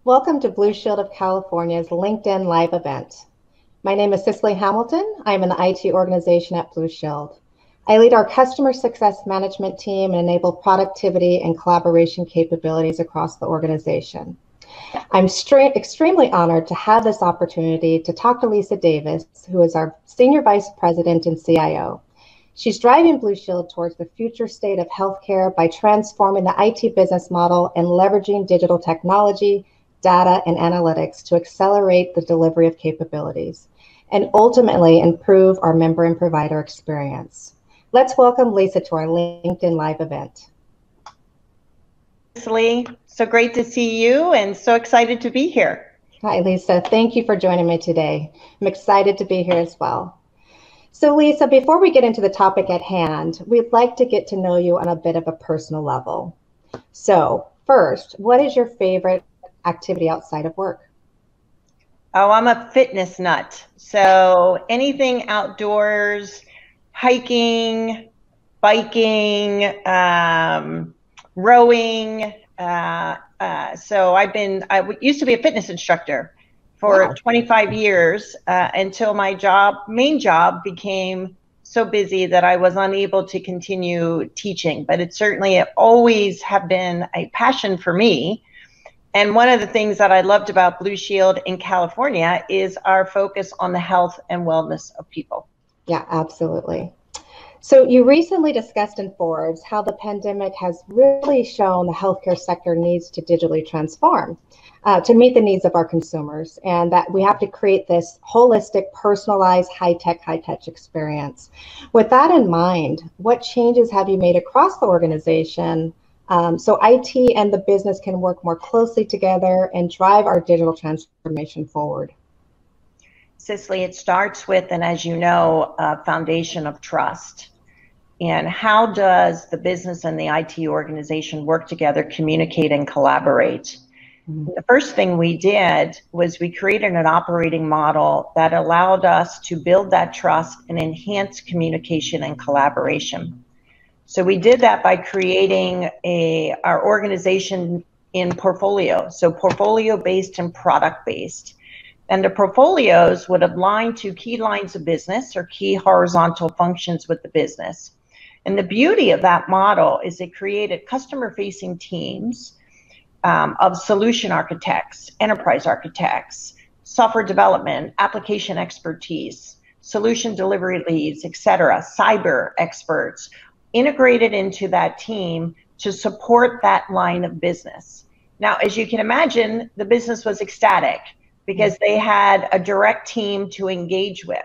Welcome to Blue Shield of California's LinkedIn Live event. My name is Cicely Hamilton. I'm in the IT organization at Blue Shield. I lead our customer success management team and enable productivity and collaboration capabilities across the organization. I'm extremely honored to have this opportunity to talk to Lisa Davis, who is our Senior Vice President and CIO. She's driving Blue Shield towards the future state of healthcare by transforming the IT business model and leveraging digital technology, data, and analytics to accelerate the delivery of capabilities and ultimately improve our member and provider experience. Let's welcome Lisa to our LinkedIn Live event. Lee, so great to see you and so excited to be here. Hi, Lisa. Thank you for joining me today. I'm excited to be here as well. So Lisa, before we get into the topic at hand, we'd like to get to know you on a bit of a personal level. So first, what is your favorite activity outside of work? Oh, I'm a fitness nut. So anything outdoors, hiking, biking, rowing. So I used to be a fitness instructor for 25 years until my main job became so busy that I was unable to continue teaching. But it always have been a passion for me. And one of the things that I loved about Blue Shield in California is our focus on the health and wellness of people. Yeah, absolutely. So you recently discussed in Forbes how the pandemic has really shown the healthcare sector needs to digitally transform to meet the needs of our consumers, and that we have to create this holistic, personalized, high-tech, high-touch experience. With that in mind, what changes have you made across the organization so IT and the business can work more closely together and drive our digital transformation forward? Cicely, it starts with, and as you know, a foundation of trust. And how does the business and the IT organization work together, communicate, and collaborate? Mm-hmm. The first thing we did was we created an operating model that allowed us to build that trust and enhance communication and collaboration. So we did that by creating our organization in portfolio, so portfolio-based and product-based. And the portfolios would align to key lines of business or key horizontal functions with the business. And the beauty of that model is it created customer-facing teams of solution architects, enterprise architects, software development, application expertise, solution delivery leads, et cetera, cyber experts, integrated into that team to support that line of business. Now, as you can imagine, the business was ecstatic because they had a direct team to engage with.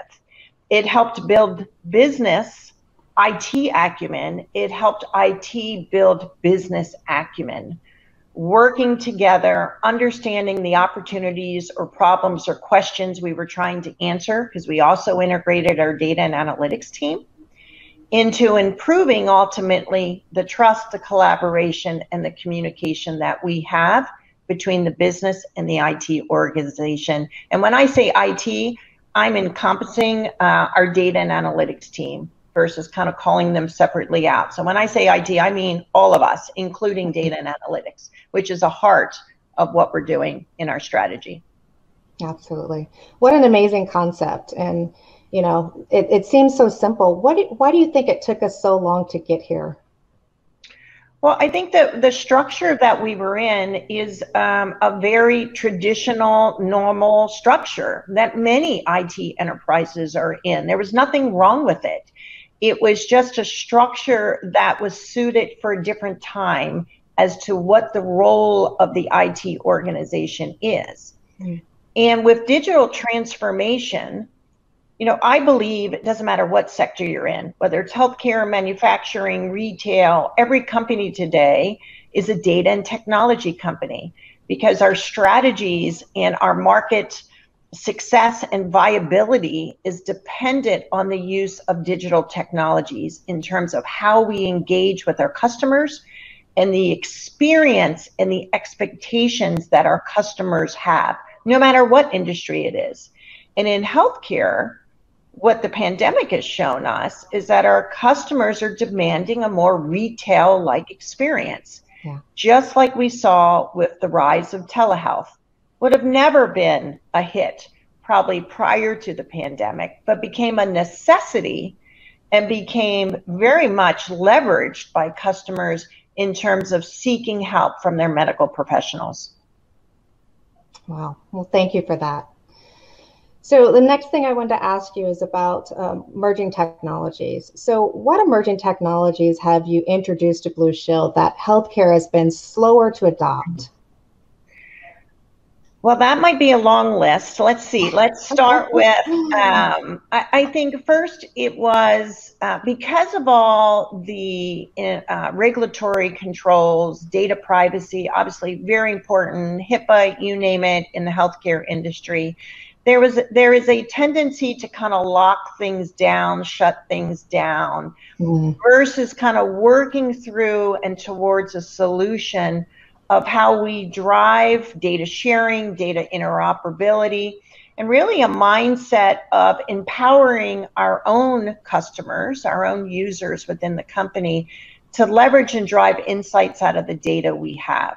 It helped build business IT acumen. It helped IT build business acumen. Working together, understanding the opportunities or problems or questions we were trying to answer, because we also integrated our data and analytics team into improving ultimately the trust, the collaboration, and the communication that we have between the business and the IT organization. And when I say IT, I'm encompassing our data and analytics team versus kind of calling them separately out. So when I say IT, I mean all of us, including data and analytics, which is a heart of what we're doing in our strategy. Absolutely. What an amazing concept. And you know, it seems so simple. Why do you think it took us so long to get here? Well, I think that the structure that we were in is a very traditional, normal structure that many IT enterprises are in. There was nothing wrong with it. It was just a structure that was suited for a different time as to what the role of the IT organization is. Mm. And with digital transformation, you know, I believe it doesn't matter what sector you're in, whether it's healthcare, manufacturing, retail, every company today is a data and technology company because our strategies and our market success and viability is dependent on the use of digital technologies in terms of how we engage with our customers and the experience and the expectations that our customers have, no matter what industry it is. And in healthcare, what the pandemic has shown us is that our customers are demanding a more retail-like experience, just like we saw with the rise of telehealth. would have never been a hit probably prior to the pandemic, but became a necessity and became very much leveraged by customers in terms of seeking help from their medical professionals. Wow. Well, thank you for that. So the next thing I wanted to ask you is about emerging technologies. So what emerging technologies have you introduced to Blue Shield that healthcare has been slower to adopt? Well, that might be a long list. Let's see. Let's start with, I think first it was because of all the regulatory controls, data privacy, obviously very important, HIPAA, you name it, in the healthcare industry. There is a tendency to kind of lock things down, shut things down, versus kind of working through and towards a solution of how we drive data sharing, data interoperability, and really a mindset of empowering our own customers, our own users within the company to leverage and drive insights out of the data we have.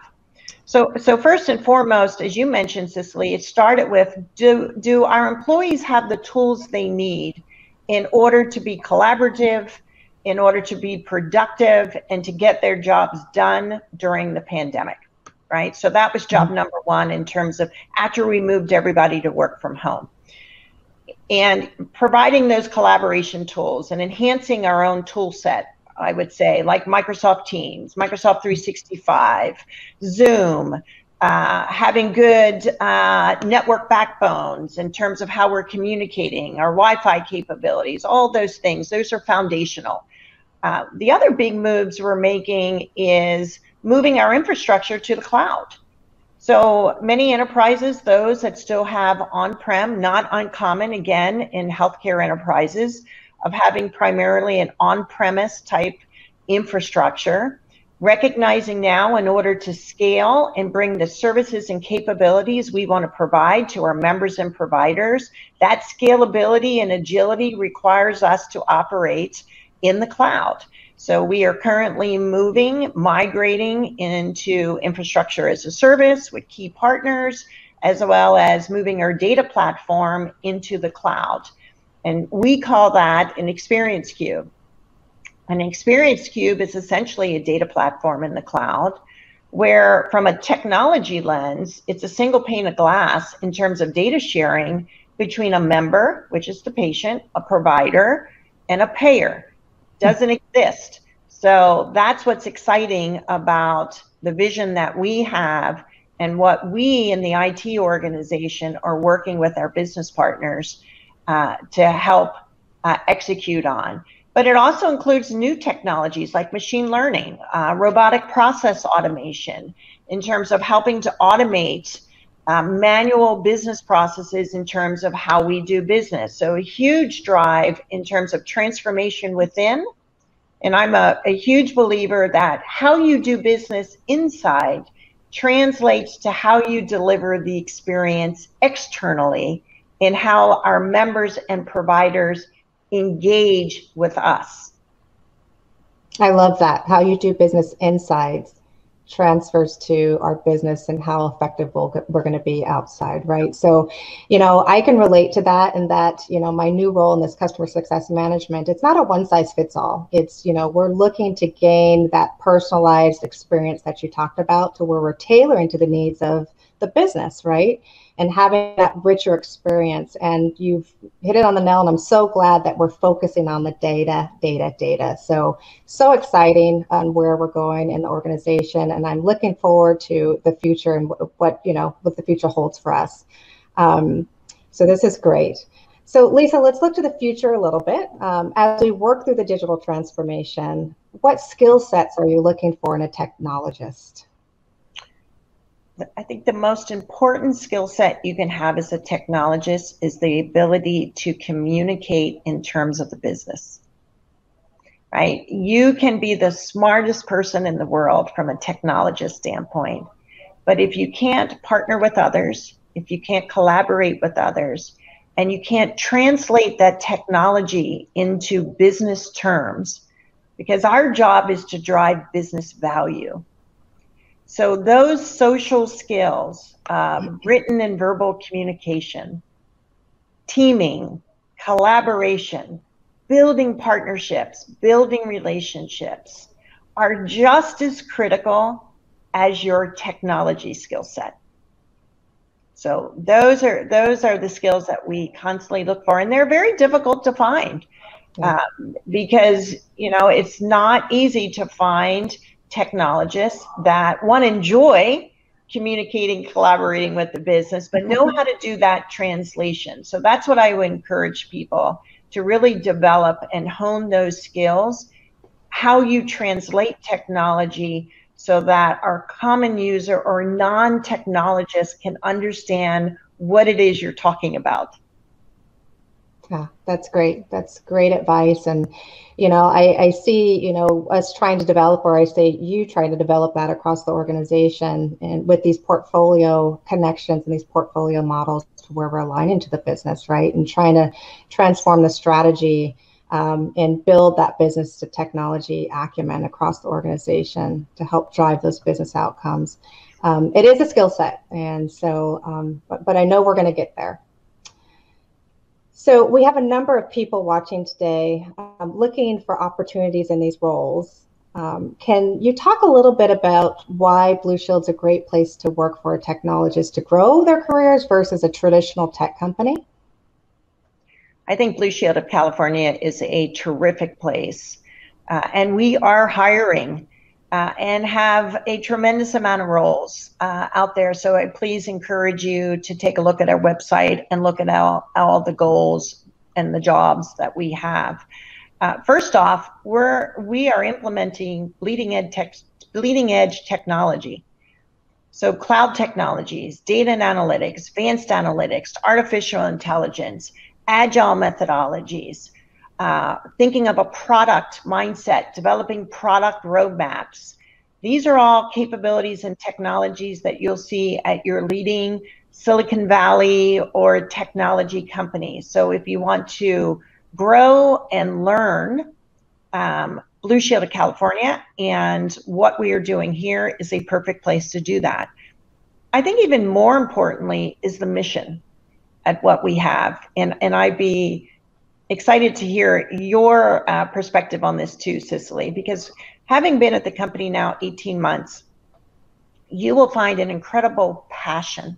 So first and foremost, as you mentioned, Cicely, it started with, do our employees have the tools they need in order to be collaborative, in order to be productive, and to get their jobs done during the pandemic, right? So that was job number one in terms of after we moved everybody to work from home. And providing those collaboration tools and enhancing our own tool set, I would say, like Microsoft Teams, Microsoft 365, Zoom, having good network backbones in terms of how we're communicating, our Wi-Fi capabilities, all those things, those are foundational. The other big moves we're making is moving our infrastructure to the cloud. So many enterprises, those that still have on-prem, not uncommon again in healthcare enterprises, of having primarily an on-premise type infrastructure, recognizing now in order to scale and bring the services and capabilities we want to provide to our members and providers, that scalability and agility requires us to operate in the cloud. So we are currently migrating into infrastructure as a service with key partners, as well as moving our data platform into the cloud. And we call that an experience cube. An experience cube is essentially a data platform in the cloud where, from a technology lens, it's a single pane of glass in terms of data sharing between a member, which is the patient, a provider, and a payer. Doesn't exist. So that's what's exciting about the vision that we have and what we in the IT organization are working with our business partners to help execute on. But it also includes new technologies like machine learning, robotic process automation, in terms of helping to automate manual business processes in terms of how we do business. So a huge drive in terms of transformation within. And I'm a huge believer that how you do business inside translates to how you deliver the experience externally and how our members and providers engage with us. I love that. How you do business inside transfers to our business and how effective we're going to be outside, right? So, I can relate to that, and that, my new role in this customer success management, it's not a one size fits all. It's, we're looking to gain that personalized experience that you talked about to where we're tailoring to the needs of the business, right? And having that richer experience. And you've hit it on the nail, and I'm so glad that we're focusing on the data. So exciting on where we're going in the organization, and I'm looking forward to the future and what the future holds for us. So this is great. So Lisa, let's look to the future a little bit. As we work through the digital transformation, what skill sets are you looking for in a technologist? I think the most important skill set you can have as a technologist is the ability to communicate in terms of the business, right? You can be the smartest person in the world from a technologist standpoint, but if you can't partner with others, if you can't collaborate with others, and you can't translate that technology into business terms, because our job is to drive business value. So those social skills, written and verbal communication, teaming, collaboration, building partnerships, building relationships are just as critical as your technology skill set. So those are the skills that we constantly look for, and they're very difficult to find. Yeah. Because it's not easy to find technologists that enjoy communicating, collaborating with the business, but know how to do that translation. So that's what I would encourage people to really develop and hone those skills, how you translate technology so that our common user or non-technologist can understand what it is you're talking about. Yeah, that's great. That's great advice. And, I see, us trying to develop, or I say you trying to develop that across the organization and with these portfolio connections and these portfolio models to where we're aligning to the business, right? And trying to transform the strategy and build that business to technology acumen across the organization to help drive those business outcomes. It is a skill set. And so, but I know we're going to get there. So we have a number of people watching today looking for opportunities in these roles. Can you talk a little bit about why Blue Shield's a great place to work for a technologist to grow their careers versus a traditional tech company? I think Blue Shield of California is a terrific place, and we are hiring and have a tremendous amount of roles out there. So I please encourage you to take a look at our website and look at all the goals and the jobs that we have. First off, we are implementing bleeding edge technology. So cloud technologies, data and analytics, advanced analytics, artificial intelligence, agile methodologies, thinking of a product mindset, developing product roadmaps. These are all capabilities and technologies that you'll see at your leading Silicon Valley or technology companies. So if you want to grow and learn, Blue Shield of California and what we are doing here is a perfect place to do that. I think even more importantly is the mission at what we have. And I'd be excited to hear your perspective on this too, Cicely, because having been at the company now 18 months, you will find an incredible passion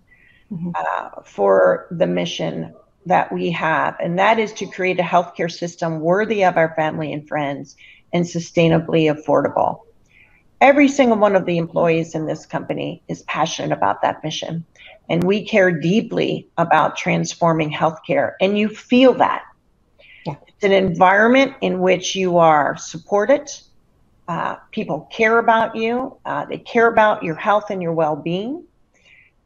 for the mission that we have, and that is to create a healthcare system worthy of our family and friends and sustainably affordable. Every single one of the employees in this company is passionate about that mission, and we care deeply about transforming healthcare, and you feel that. Yeah. It's an environment in which you are supported. People care about you. They care about your health and your well-being.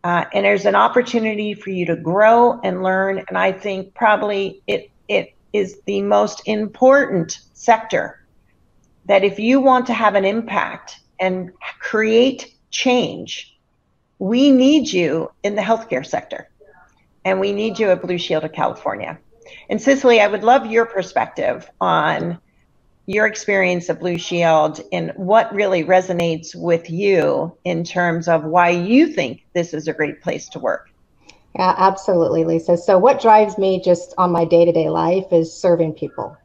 And there's an opportunity for you to grow and learn. And I think probably it is the most important sector that if you want to have an impact and create change, we need you in the healthcare sector. And we need you at Blue Shield of California. And Cicely, I would love your perspective on your experience at Blue Shield and what really resonates with you in terms of why you think this is a great place to work. Yeah, absolutely, Lisa. So what drives me just on my day-to-day life is serving people.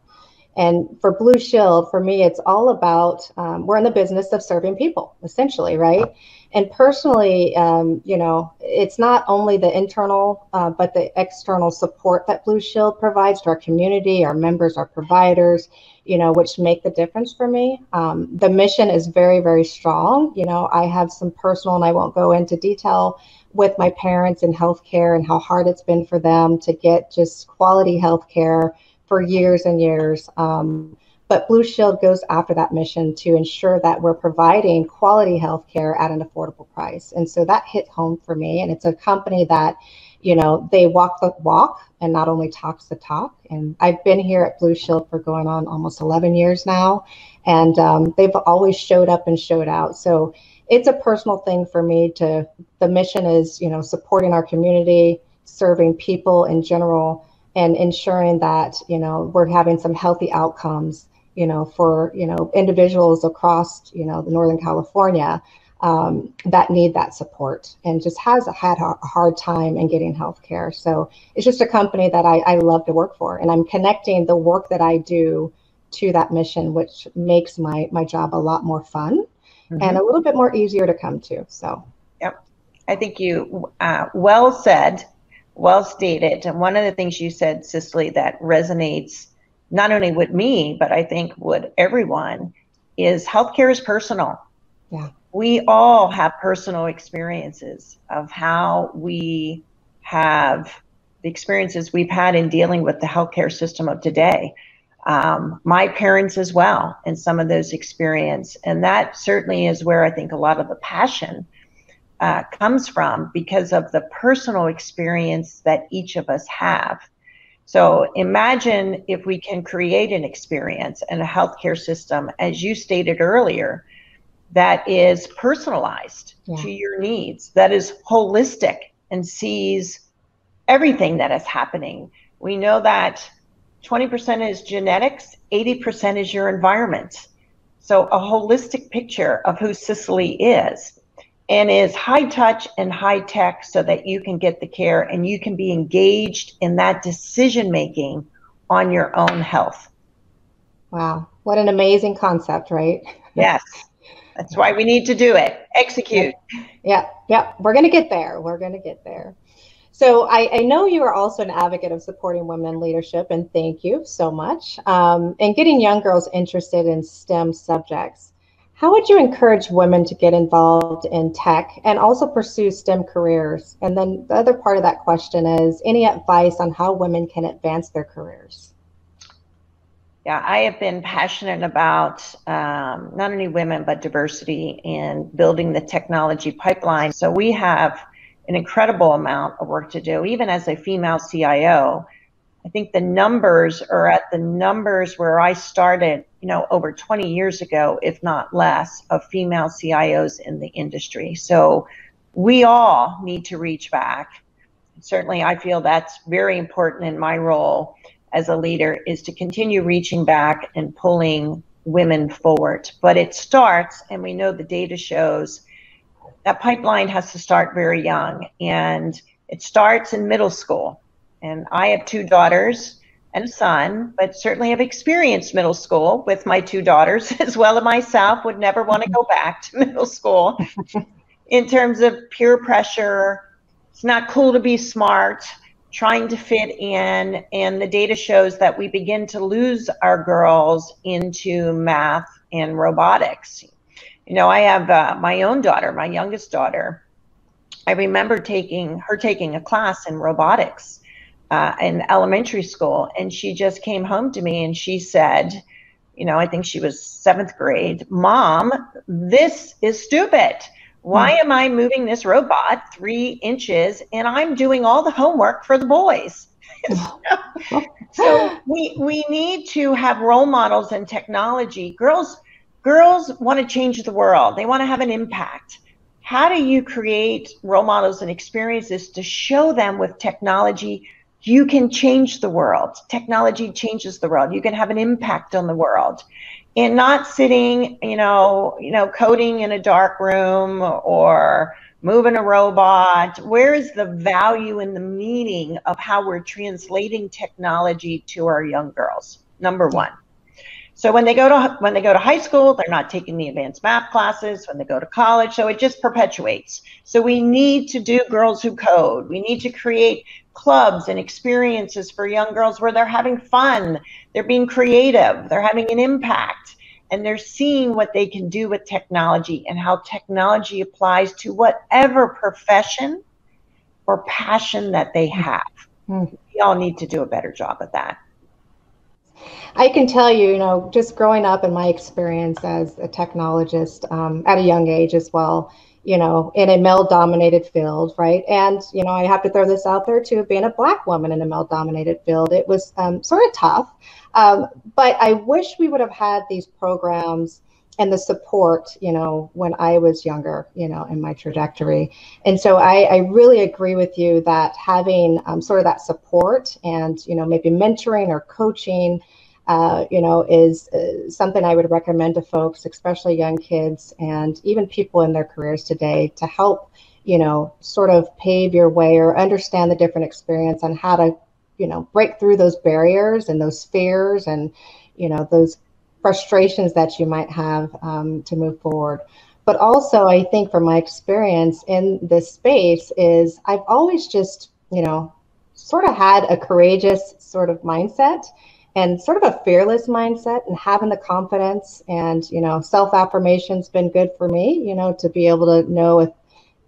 And for Blue Shield, for me, it's all about, we're in the business of serving people, essentially, right? And personally, it's not only the internal, but the external support that Blue Shield provides to our community, our members, our providers, which make the difference for me. The mission is very, very strong. I have some personal, and I won't go into detail, with my parents in healthcare and how hard it's been for them to get just quality healthcare for years and years. But Blue Shield goes after that mission to ensure that we're providing quality healthcare at an affordable price. And so that hit home for me. And it's a company that, they walk the walk and not only talks the talk. And I've been here at Blue Shield for going on almost 11 years now. And they've always showed up and showed out. So it's a personal thing for me the mission is, supporting our community, serving people in general, and ensuring that, we're having some healthy outcomes, for, individuals across, the Northern California. that need that support and just has had a hard time in getting healthcare. So it's just a company that I love to work for, and I'm connecting the work that I do to that mission, which makes my job a lot more fun and a little bit more easier to come to. So, yep, I think you well said, well stated. And one of the things you said, Cicely, that resonates not only with me, but I think with everyone, is healthcare is personal. Yeah. We all have personal experiences of how we have the experiences we've had in dealing with the healthcare system of today. My parents as well, and some of those experience. And that certainly is where I think a lot of the passion comes from, because of the personal experience that each of us have. So imagine if we can create an experience and a healthcare system, as you stated earlier, that is personalized to your needs, that is holistic and sees everything that is happening. We know that 20% is genetics, 80% is your environment. So a holistic picture of who Cicely is, and is high touch and high tech, so that you can get the care and you can be engaged in that decision making on your own health. Wow. What an amazing concept, right? Yes. That's why we need to do it. Execute. Yeah. We're going to get there. We're going to get there. So I know you are also an advocate of supporting women in leadership, and thank you so much. And getting young girls interested in STEM subjects. How would you encourage women to get involved in tech and also pursue STEM careers? And then the other part of that question is, any advice on how women can advance their careers? Yeah, I have been passionate about not only women, but diversity and building the technology pipeline. So we have an incredible amount of work to do. Even as a female CIO, I think the numbers are at the numbers where I started, over 20 years ago, if not less, of female CIOs in the industry. So we all need to reach back. Certainly, I feel that's very important in my role as a leader, is to continue reaching back and pulling women forward. But it starts, and we know the data shows, that pipeline has to start very young, and it starts in middle school. And I have 2 daughters and a son, but certainly have experienced middle school with my 2 daughters, as well as myself. Would never want to go back to middle school. In terms of peer pressure, it's not cool to be smart, trying to fit in, and the data shows that we begin to lose our girls into math and robotics. I have my own daughter, my youngest daughter. I remember taking a class in robotics in elementary school, and she just came home to me and she said, I think she was 7th grade, "Mom, this is stupid. Why am I moving this robot 3 inches and I'm doing all the homework for the boys?" So we need to have role models in technology. Girls want to change the world. They want to have an impact. How do you create role models and experiences to show them with technology you can change the world? Technology changes the world. You can have an impact on the world. And not sitting, coding in a dark room or moving a robot. Where is the value and the meaning of how we're translating technology to our young girls? Number one. So when they go to high school, they're not taking the advanced math classes. When they go to college, so it just perpetuates. So we need to do Girls Who Code. We need to create clubs and experiences for young girls where they're having fun, they're being creative, they're having an impact, and they're seeing what they can do with technology and how technology applies to whatever profession or passion that they have. We all need to do a better job of that. I can tell you, just growing up in my experience as a technologist at a young age as well, in a male-dominated field, right? And, I have to throw this out there too, being a Black woman in a male-dominated field, it was sort of tough. But I wish we would have had these programs and the support, when I was younger, in my trajectory. And so I really agree with you that having sort of that support and, maybe mentoring or coaching is something I would recommend to folks, especially young kids and even people in their careers today, to help, sort of pave your way or understand the different experience on how to, break through those barriers and those fears and, those frustrations that you might have to move forward. But also, I think from my experience in this space is I've always just, sort of had a courageous sort of mindset and sort of a fearless mindset, and having the confidence and, self-affirmation's been good for me, to be able to know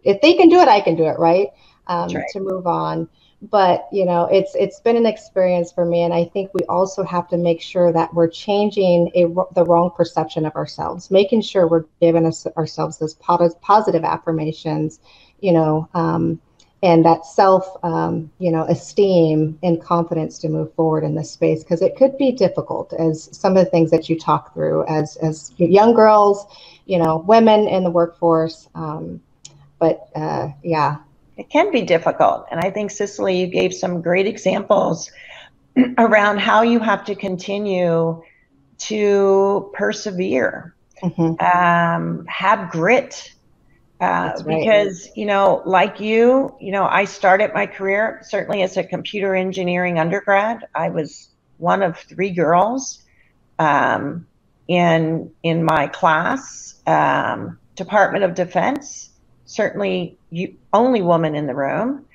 if they can do it, I can do it, right? Right. To move on. But, it's been an experience for me. And I think we also have to make sure that we're changing the wrong perception of ourselves, making sure we're giving ourselves those positive affirmations, and that self, esteem and confidence to move forward in this space, because it could be difficult, as some of the things that you talk through as young girls, women in the workforce. Yeah. It can be difficult. And I think, Cicely, you gave some great examples around how you have to continue to persevere, have grit. Right. Because, like I started my career certainly as a computer engineering undergrad. I was one of 3 girls in my class. Department of Defense, certainly only woman in the room.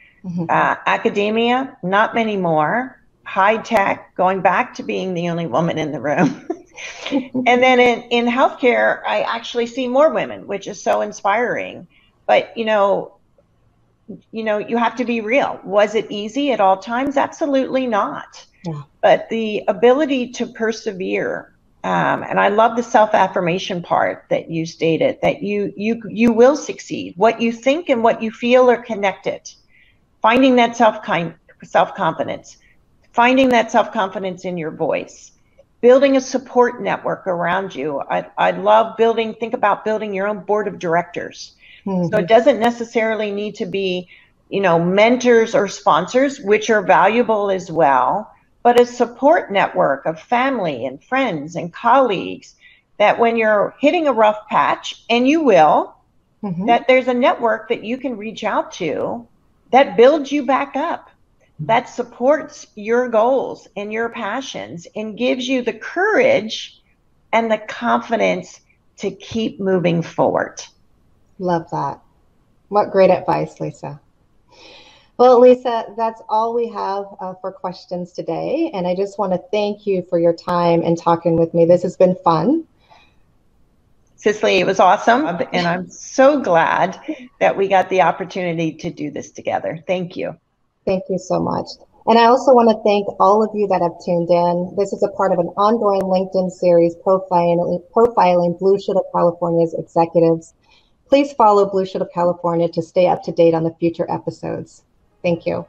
Academia, not many more. High tech, going back to being the only woman in the room. And then in healthcare, I actually see more women, which is so inspiring. But, you have to be real. Was it easy at all times? Absolutely not. Yeah. But the ability to persevere, and I love the self-affirmation part that you stated, that you will succeed. What you think and what you feel are connected. Finding that self-confidence, finding that self-confidence in your voice, building a support network around you. I love think about building your own board of directors. So it doesn't necessarily need to be, mentors or sponsors, which are valuable as well, but a support network of family and friends and colleagues, that when you're hitting a rough patch, and you will, that there's a network that you can reach out to that builds you back up, that supports your goals and your passions and gives you the courage and the confidence to keep moving forward. Love that. What great advice, Lisa. Well, Lisa, that's all we have for questions today. And I just want to thank you for your time and talking with me. This has been fun. Cicely, it was awesome. And I'm so glad that we got the opportunity to do this together. Thank you. Thank you so much. And I also want to thank all of you that have tuned in. This is a part of an ongoing LinkedIn series profiling Blue Shield of California's executives. Please follow Blue Shield of California to stay up to date on the future episodes. Thank you.